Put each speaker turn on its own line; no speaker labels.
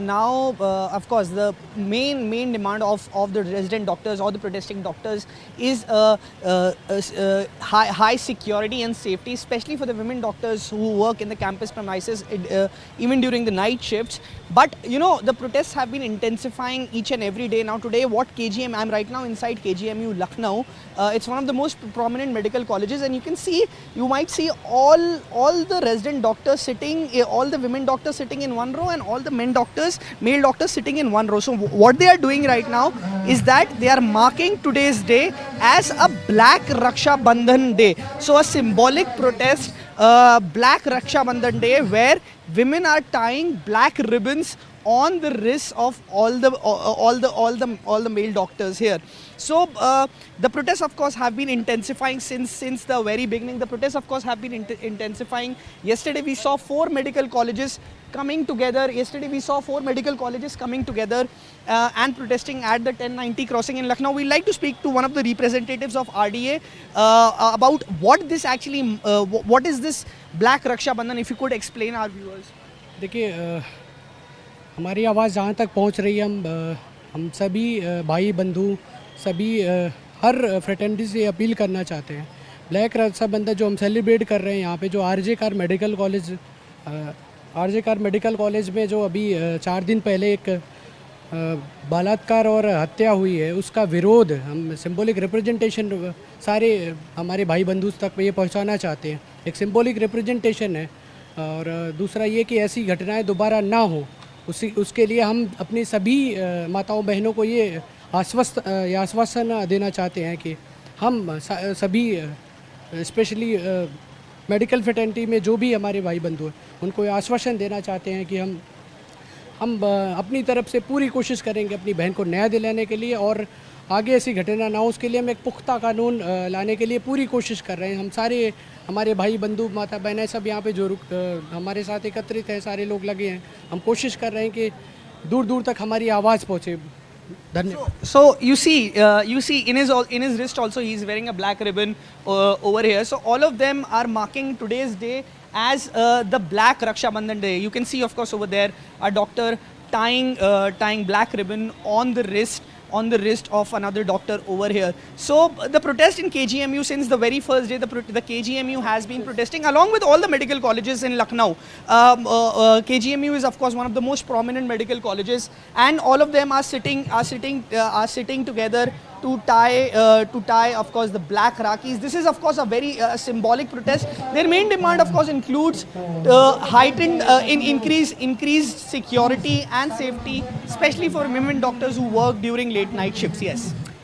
Now, of course, the main demand of the resident doctors or the protesting doctors is high security and safety, especially for the women doctors who work in the campus premises, even during the night shifts. But you know, the protests have been intensifying each and every day. Now, today, what KGM? I'm right now inside KGMU Lucknow. It's one of the most prominent medical colleges, and you might see all the resident doctors sitting, all the women doctors sitting in one row, and all the male doctors sitting in one row. So what they are doing right now is that they are marking today's day as a Black Raksha Bandhan Day. So a symbolic protest, Black Raksha Bandhan Day, where women are tying black ribbons on the wrists of all the male doctors here. So the protests, of course, have been intensifying since the very beginning. The protests, of course, have been intensifying. Yesterday we saw four medical colleges coming together. And protesting at the 1090 crossing in Lucknow. We'd like to speak to one of the representatives of RDA about what this actually, what is this Black Raksha Bandhan? If you could explain our viewers.
देखिए, हमारी आवाज़ जहाँ तक पहुँच रही है, हम सभी भाई बंधु सभी हर फ्रेटर्निटी से अपील करना चाहते हैं। ब्लैक रक्षा बंधन जो हम सेलिब्रेट कर रहे हैं यहाँ पे, जो आरजे कार मेडिकल कॉलेज में जो अभी 4 दिन पहले एक बलात्कार और हत्या हुई है, उसका विरोध हम सिंबॉलिक रिप्रेजेंटेशन सारे हमारे भाई बंधु तक ये पहुँचाना चाहते हैं। एक सिंबॉलिक रिप्रेजेंटेशन है, और दूसरा ये कि ऐसी घटनाएं दोबारा ना हो, उसके लिए हम अपनी सभी माताओं बहनों को ये आश्वासन देना चाहते हैं कि हम सभी स्पेशली मेडिकल फ्रेटर्निटी में जो भी हमारे भाई बंधु हैं, उनको ये आश्वासन देना चाहते हैं कि हम अपनी तरफ से पूरी कोशिश करेंगे अपनी बहन को न्याय दिलाने के लिए, और आगे ऐसी घटना ना हो उसके लिए हम एक पुख्ता कानून लाने के लिए पूरी कोशिश कर रहे हैं। हम सारे हमारे भाई बंधु माता बहनें सब यहाँ पे जो हमारे साथ एकत्रित हैं, सारे लोग लगे हैं। हम कोशिश कर रहे हैं कि दूर दूर तक हमारी आवाज़ पहुँचे। धन्यवाद।
So you see in his wrist also he is wearing a black ribbon over here. So all of them are marking today's day as the Black Raksha Bandhan Day. You can see, of course, over there a doctor tying black ribbon on the wrist of another doctor over here. So the protest in KGMU, since the very first day, the KGMU has been protesting along with all the medical colleges in Lucknow. KGMU is, of course, one of the most prominent medical colleges, and all of them are sitting together to tie, of course, the black Rakis. This is, of course, a very symbolic protest. Their main demand, of course, includes heightened, increased security and safety, especially for women doctors who work during late night shifts. Yes.